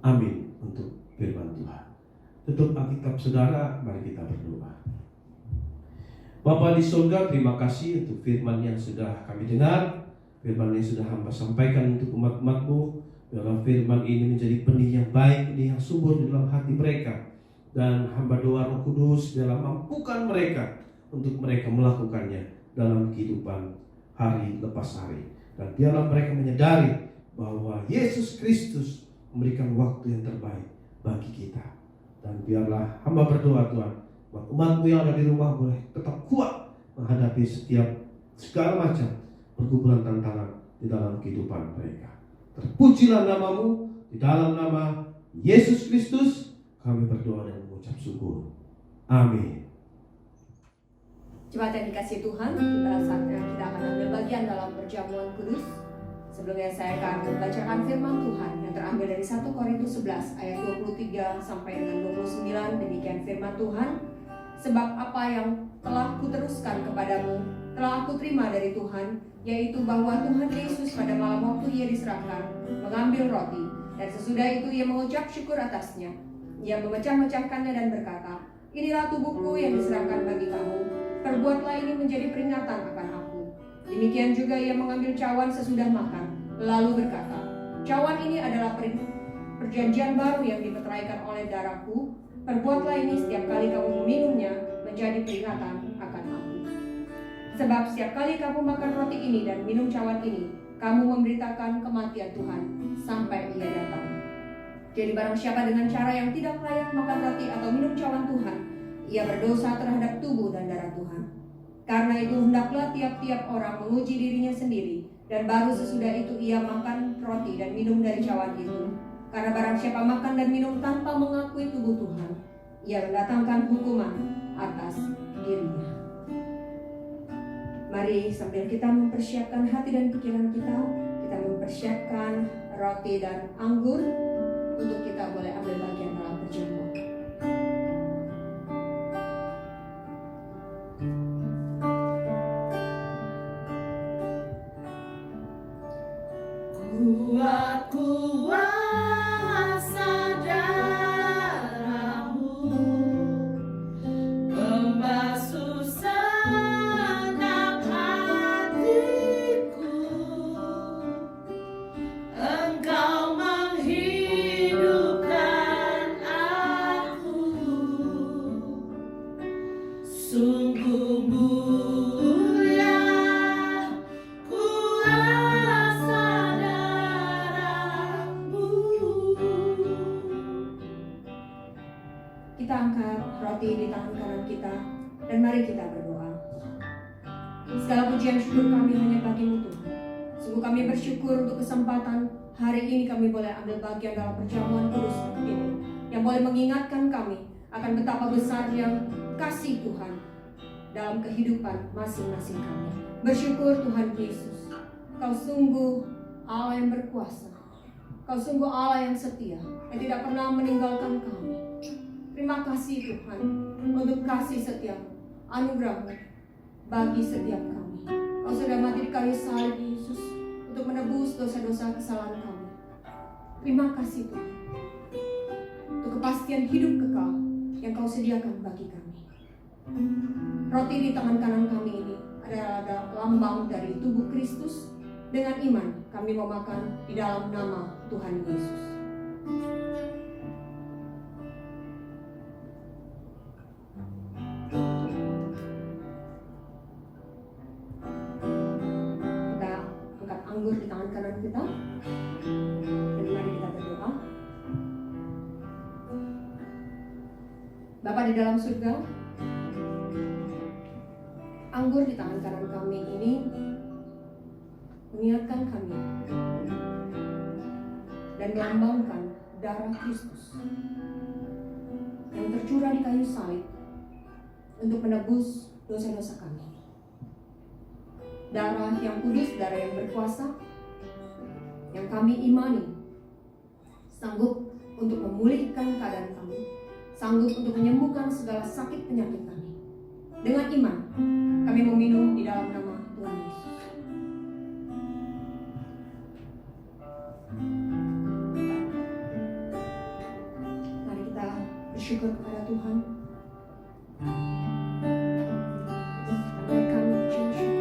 C: Amin untuk firman Tuhan. Tutup Alkitab saudara, mari kita berdoa. Bapa di surga, terima kasih untuk firman yang sudah kami dengar, firman yang sudah hamba sampaikan untuk umat-umat-Mu. Dalam firman ini menjadi benih yang baik, benih yang subur di dalam hati mereka. Dan hamba doa Roh Kudus dalam mampukan mereka untuk mereka melakukannya dalam kehidupan hari lepas hari. Dan biarlah mereka menyadari bahwa Yesus Kristus memberikan waktu yang terbaik bagi kita. Dan biarlah hamba berdoa Tuhan, umat-Mu yang ada di rumah boleh tetap kuat menghadapi setiap segala macam pergumulan tantangan di dalam kehidupan mereka. Terpujilah namamu, di dalam nama Yesus Kristus kami berdoa dan mengucap syukur. Amin.
A: Jemaat yang dikasihi Tuhan, saatnya kita akan ambil bagian dalam perjamuan kudus. Sebelumnya saya akan membacakan firman Tuhan yang terambil dari 1 Korintus 11 ayat 23 sampai dengan 29. Demikian firman Tuhan. Sebab apa yang telah kuteruskan kepadamu telah aku terima dari Tuhan, yaitu bahwa Tuhan Yesus pada malam waktu ia diserahkan mengambil roti, dan sesudah itu ia mengucap syukur atasnya. Ia memecah-mecahkannya dan berkata, inilah tubuhku yang diserahkan bagi kamu, perbuatlah ini menjadi peringatan akan aku. Demikian juga ia mengambil cawan sesudah makan, lalu berkata, cawan ini adalah perjanjian baru yang dimeteraikan oleh darahku. Perbuatlah ini setiap kali kamu meminumnya menjadi peringatan akan aku. Sebab setiap kali kamu makan roti ini dan minum cawan ini, kamu memberitakan kematian Tuhan sampai ia datang. Jadi barang siapa dengan cara yang tidak layak makan roti atau minum cawan Tuhan, ia berdosa terhadap tubuh dan darah Tuhan. Karena itu hendaklah tiap-tiap orang menguji dirinya sendiri, dan baru sesudah itu ia makan roti dan minum dari cawan itu. Karena barang siapa makan dan minum tanpa mengakui tubuh Tuhan, ia mendatangkan hukuman atas dirinya. Mari sambil kita mempersiapkan hati dan pikiran kita mempersiapkan roti dan anggur untuk kita boleh ambil bagian dalam perjamuan.
B: Kuasa darahmu membasuh segenap hatiku. Engkau menghidupkan aku. Sungguh mulia kuasa darahmu.
A: Kita angkat roti di tangan kanan kita dan mari kita berdoa. Segala pujian syukur kami hanya bagi-Mu Tuhan. Sungguh kami bersyukur untuk kesempatan hari ini kami boleh ambil bagian dalam perjamuan kudus ini, yang boleh mengingatkan kami akan betapa besarnya kasih Tuhan dalam kehidupan masing-masing kami. Bersyukur Tuhan Yesus, Kau sungguh Allah yang berkuasa, Kau sungguh Allah yang setia, yang tidak pernah meninggalkan kami. Terima kasih Tuhan untuk kasih setiamu, anugerah-Mu bagi setiap kami. Kau sudah mati di kayu salib Yesus untuk menebus dosa-dosa kesalahan kami. Terima kasih Tuhan untuk kepastian hidup kekal yang Kau sediakan bagi kami. Roti di tangan kanan kami ini adalah lambang dari tubuh Kristus. Dengan iman kami mau makan di dalam nama Tuhan Yesus. Kita angkat anggur di tangan kanan kita dan mari kita berdoa. Bapa di dalam surga, anggur di tangan kanan kami ini mengingatkan kami dan melambangkan darah Kristus yang tercurah di kayu salib untuk menebus dosa-dosa kami. Darah yang kudus, darah yang berkuasa, yang kami imani sanggup untuk memulihkan keadaan kami, sanggup untuk menyembuhkan segala sakit penyakit kami. Dengan iman kami meminum di dalam nama Tuhan Yesus. Mari kita bersyukur kepada Tuhan. Sampaikan pujian syukur.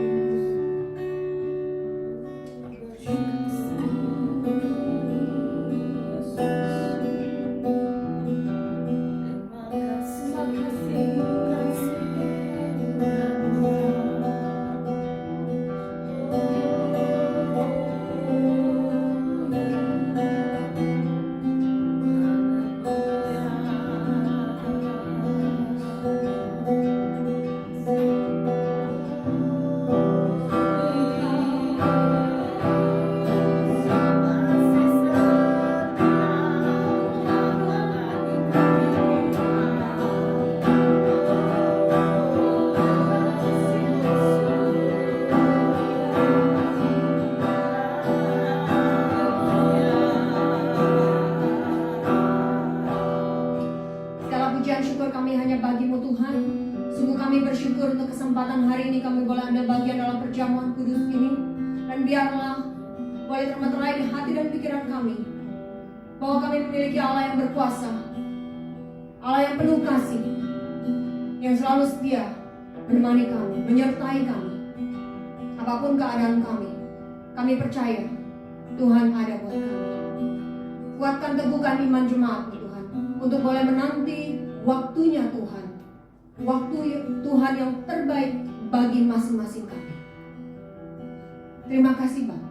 A: kesempatan hari ini kami boleh ambil bagian dalam perjamuan kudus ini. Dan biarlah boleh termeterai di hati dan pikiran kami bahwa kami memiliki Allah yang berkuasa, Allah yang penuh kasih, yang selalu setia menemani kami, menyertai kami. Apapun keadaan kami percaya Tuhan ada buat kami. Kuatkan teguhkan iman jemaat Tuhan untuk boleh menanti waktunya Tuhan, waktu Tuhan yang terbaik bagi masing-masing kami. Terima kasih Bapa.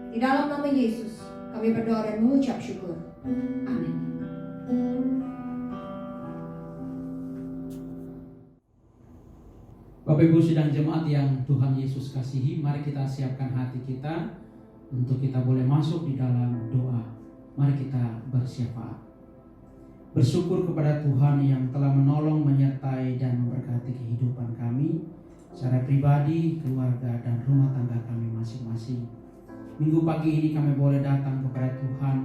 A: Di dalam nama Yesus kami berdoa dan mengucap syukur. Amin.
D: Bapak Ibu sidang jemaat yang Tuhan Yesus kasihi, mari kita siapkan hati kita untuk kita boleh masuk di dalam doa. Mari kita bersyafaat. Bersyukur kepada Tuhan yang telah menolong, menyertai dan memberkati kehidupan kami secara pribadi, keluarga dan rumah tangga kami masing-masing. Minggu pagi ini kami boleh datang kepada Tuhan,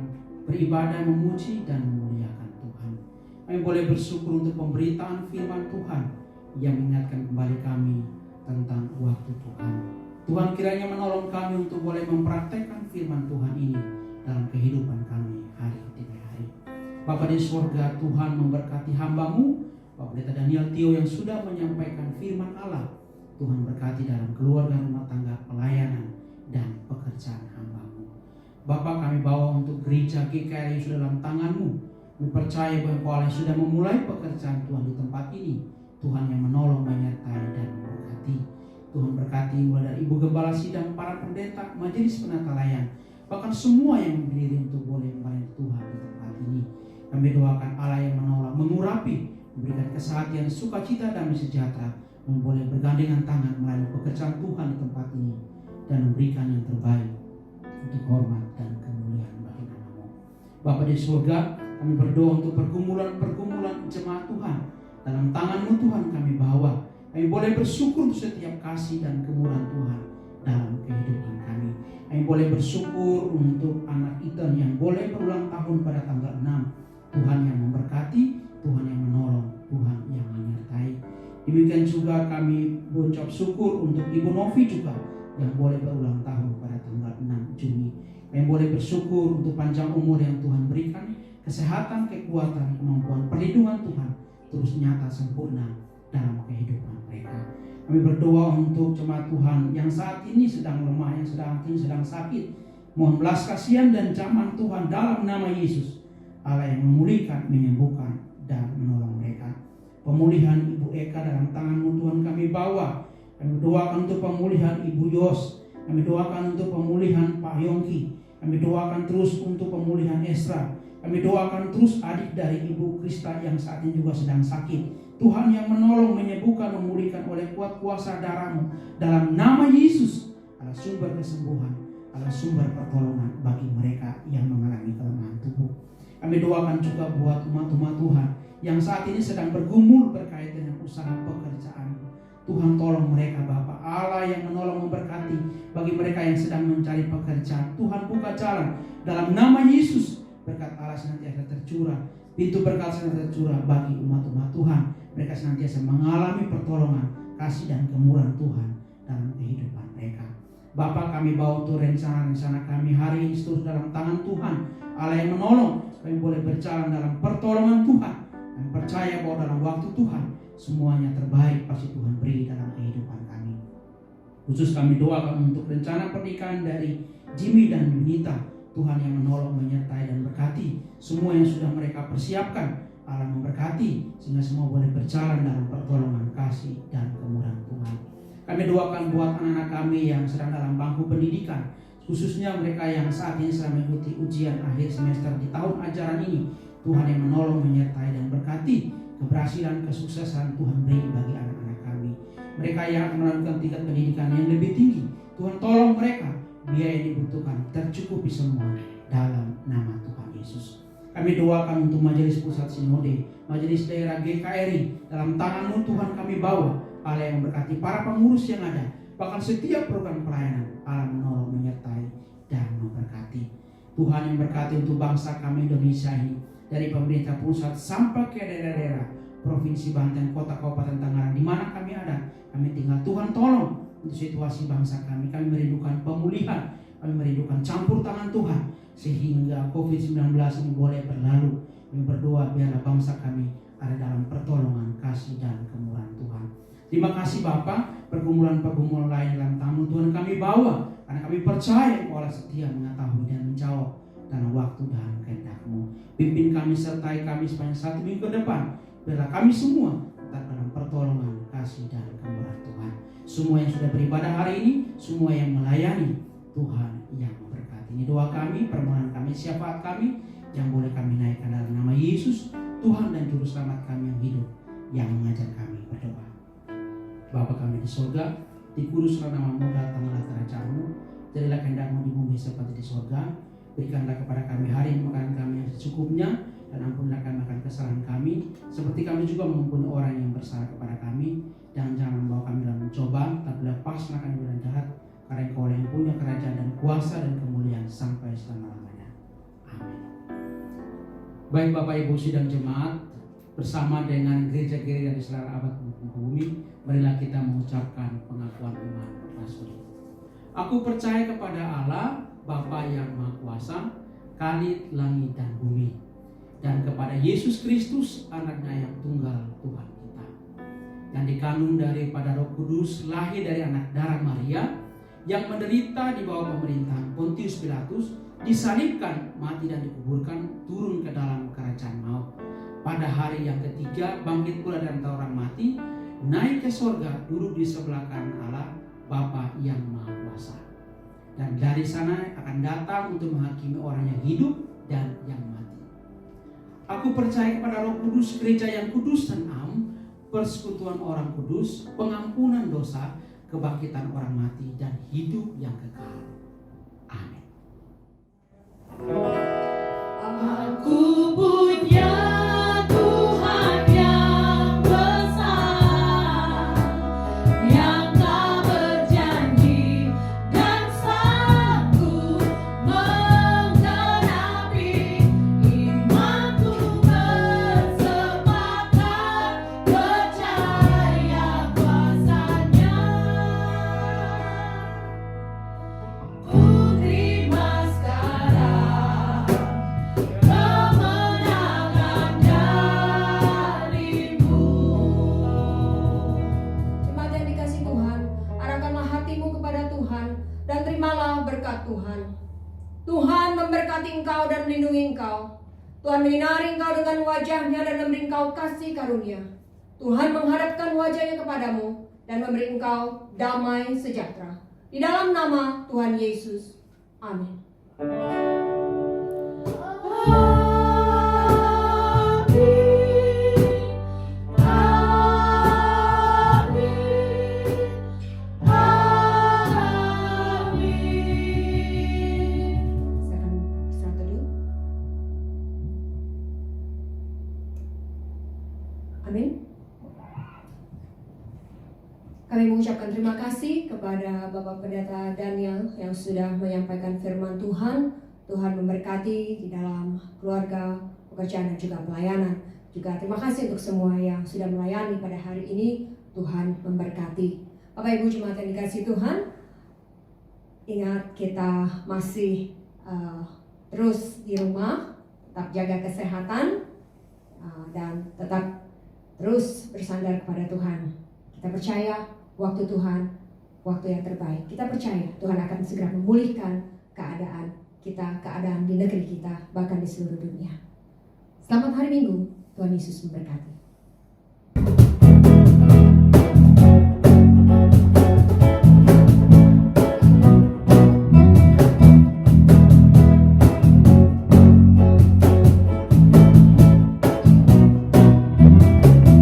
D: beribadah, memuji dan memuliakan Tuhan. Kami boleh bersyukur untuk pemberitaan firman Tuhan yang mengingatkan kembali kami tentang waktu Tuhan. Tuhan kiranya menolong kami untuk boleh mempraktekkan firman Tuhan ini dalam kehidupan kami hari demi hari. Bapa di surga, Tuhan memberkati hamba-Mu, Bapak Pendeta Daniel Tio yang sudah menyampaikan firman Allah. Tuhan berkati dalam keluarga, rumah tangga, pelayanan dan pekerjaan hamba-Mu. Bapa, kami bawa untuk gereja GKI yang sudah dalam tangan-Mu. Kami percaya bahwa Engkau Allah sudah memulai pekerjaan Tuhan di tempat ini. Tuhan yang menolong, menyertai dan memberkati. Tuhan berkati mulai dari Ibu Gembala Sidang, para pendeta, majelis penata layan, bahkan semua yang berdiri untuk boleh melayani Tuhan di tempat ini. Kami doakan Allah yang menolong, mengurapi, memberikan kesehatan, sukacita, damai sejahtera, dan boleh bergandengan tangan melayani pekerjaan Tuhan di tempat ini dan memberikan yang terbaik untuk hormat dan kemuliaan bagi nama-Mu. Bapa di surga, kami berdoa untuk pergumulan jemaat Tuhan. Dalam tangan-Mu Tuhan kami bawa. Kami boleh bersyukur untuk setiap kasih dan kemurahan Tuhan dalam kehidupan kami. Kami boleh bersyukur untuk anak Ethan yang boleh berulang tahun pada tanggal 6. Tuhan yang memberkati, Tuhan yang menolong, Tuhan yang menyertai. Demikian juga kami berucap syukur untuk Ibu Novi juga yang boleh berulang tahun pada tanggal 6 Juni. Kami boleh bersyukur untuk panjang umur yang Tuhan berikan, kesehatan, kekuatan, kemampuan, perlindungan Tuhan terus nyata sempurna dalam kehidupan mereka. Kami berdoa untuk jemaat Tuhan yang saat ini sedang lemah, yang sedang sakit. Mohon belas kasihan dan jamah Tuhan dalam nama Yesus. Allah yang memulihkan, menyembuhkan dan menolong mereka. Pemulihan Ibu Eka dalam tangan-Mu Tuhan kami bawa. Kami doakan untuk pemulihan Ibu Yos. Kami doakan untuk pemulihan Pak Yongki. Kami doakan terus untuk pemulihan Esra. Kami doakan terus adik dari Ibu Krista yang saat ini juga sedang sakit. Tuhan yang menolong, menyembuhkan, memulihkan oleh kuat kuasa darah-Mu. Dalam nama Yesus, adalah sumber kesembuhan, adalah sumber pertolongan bagi mereka yang mengalami kelemahan tubuh. Kami doakan juga buat umat-umat Tuhan yang saat ini sedang bergumul berkait dengan usaha pekerjaan. Tuhan tolong mereka Bapa. Allah yang menolong, memberkati bagi mereka yang sedang mencari pekerjaan. Tuhan buka jalan dalam nama Yesus. Berkat Allah senantiasa tercurah, pintu berkat senantiasa tercurah bagi umat-umat Tuhan. Mereka senantiasa mengalami pertolongan, kasih dan kemurahan Tuhan dalam kehidupan mereka. Bapa, kami bawa untuk rencana-rencana kami hari ini terus dalam tangan Tuhan. Allah yang menolong, kami boleh berjalan dalam pertolongan Tuhan. Kami percaya bahwa dalam waktu Tuhan semuanya terbaik pasti Tuhan beri dalam kehidupan kami. Khusus kami doakan untuk rencana pernikahan dari Jimmy dan Yunita. Tuhan yang menolong, menyertai dan berkati semua yang sudah mereka persiapkan. Allah memberkati sehingga semua boleh berjalan dalam pertolongan, kasih dan kemurahan Tuhan. Kami doakan buat anak-anak kami yang sedang dalam bangku pendidikan, khususnya mereka yang saat ini sedang mengikuti ujian akhir semester di tahun ajaran ini. Tuhan yang menolong, menyertai dan berkati keberhasilan, kesuksesan Tuhan beri bagi anak-anak kami. Mereka yang akan melakukan tingkat pendidikan yang lebih tinggi, Tuhan tolong mereka. Biaya yang dibutuhkan tercukupi semua dalam nama Tuhan Yesus. Kami doakan untuk Majelis Pusat Sinode, Majelis Daerah GKRI, dalam tangan-Mu Tuhan kami bawa. Allah yang memberkati para pengurus yang ada, bahkan setiap program pelayanan. Allah menolong, menyertai dan memberkati. Tuhan yang berkati untuk bangsa kami Indonesia ini, dari pemerintah pusat sampai ke daerah-daerah. Provinsi Banten, Kota Kabupaten Tangerang, di mana kami ada, kami tinggal. Tuhan tolong untuk situasi bangsa kami. Kami merindukan pemulihan, kami merindukan campur tangan Tuhan, sehingga COVID-19 ini boleh berlalu. Kami berdoa biarlah bangsa kami ada dalam pertolongan, kasih dan kemurahan Tuhan. Terima kasih Bapa, pergumulan-pergumulan lain dalam tamu Tuhan kami bawa, karena kami percaya Engkau Allah setia mengetahui dan menjawab dalam waktu dan kehendak-Mu. Pimpin kami, sertai kami sepanjang 1 minggu ke depan. Biarlah kami semua tetap dalam pertolongan, kasih dan kemurahan Tuhan. Semua yang sudah beribadah hari ini, semua yang melayani, Tuhan yang memberkati. Ini doa kami, permohonan kami, syafaat kami yang boleh kami naikkan dalam nama Yesus, Tuhan dan Juru Selamat kami yang hidup, yang mengajar kami berdoa. Bapa kami di surga, dikuduskanlah nama-Mu, datanglah kerajaan-Mu, jadilah kehendak-Mu di bumi seperti di surga. Berikanlah kepada kami hari ini makanan kami yang secukupnya, dan ampunilah kami akan kesalahan kami, seperti kami juga mengampuni orang yang bersalah kepada kami. Dan jangan membawa kami dalam mencoba, tapi lepaskanlah kami dari jahat, karena Engkau yang punya kerajaan dan kuasa dan kemuliaan sampai selama-lamanya. Amin. Baik Bapak Ibu sidang jemaat, bersama dengan gereja-gereja di seluruh abad bumi, marilah kita mengucapkan pengakuan iman rasuli. Aku percaya kepada Allah, Bapa yang Maha Kuasa, Khalid langit dan bumi, dan kepada Yesus Kristus, anaknya yang tunggal Tuhan kita, yang dikandung daripada Roh Kudus, lahir dari anak darah Maria, yang menderita di bawah pemerintahan Pontius Pilatus, disalibkan, mati dan dikuburkan, turun ke dalam kerajaan maut. Pada hari yang ketiga bangkit pula dari antara orang mati, naik ke sorga, duduk di sebelah kanan Allah, Bapa yang Maha Kuasa. Dan dari sana akan datang untuk menghakimi orang yang hidup dan yang mati. Aku percaya kepada Roh Kudus, gereja yang kudus dan am, persekutuan orang kudus, pengampunan dosa, kebangkitan orang mati, dan hidup yang kekal. Amin.
B: Aku punya Tuhan yang besar, yang tak berjanji dan sanggup menggenapi imanku, bersepakat percaya kuasa-Nya. Ku terima sekarang kemenangan darimu.
A: Jemaat yang dikasih Tuhan, arahkanlah hatimu kepada Tuhan dan terimalah berkat Tuhan. Tuhan memberkati engkau dan melindungi engkau. Tuhan menyinari engkau dengan wajah-Nya dan memberi engkau kasih karunia. Tuhan menghadapkan wajah-Nya kepadamu dan memberi engkau damai sejahtera. Di dalam nama Tuhan Yesus. Amin. Silakan istirahat dulu. Amin. Kami mengucapkan terima kasih kepada Bapak Pendeta Daniel yang sudah menyampaikan firman Tuhan. Tuhan memberkati di dalam keluarga, pekerjaan dan juga pelayanan. Juga terima kasih untuk semua yang sudah melayani pada hari ini. Tuhan memberkati. Bapak Ibu jemaat yang dikasihi Tuhan, ingat kita masih terus di rumah, tetap jaga kesehatan dan tetap terus bersandar kepada Tuhan. Kita percaya waktu Tuhan, waktu yang terbaik. Kita percaya Tuhan akan segera memulihkan keadaan kita, keadaan di negeri kita, bahkan di seluruh dunia. Selamat hari Minggu, Tuhan Yesus memberkati.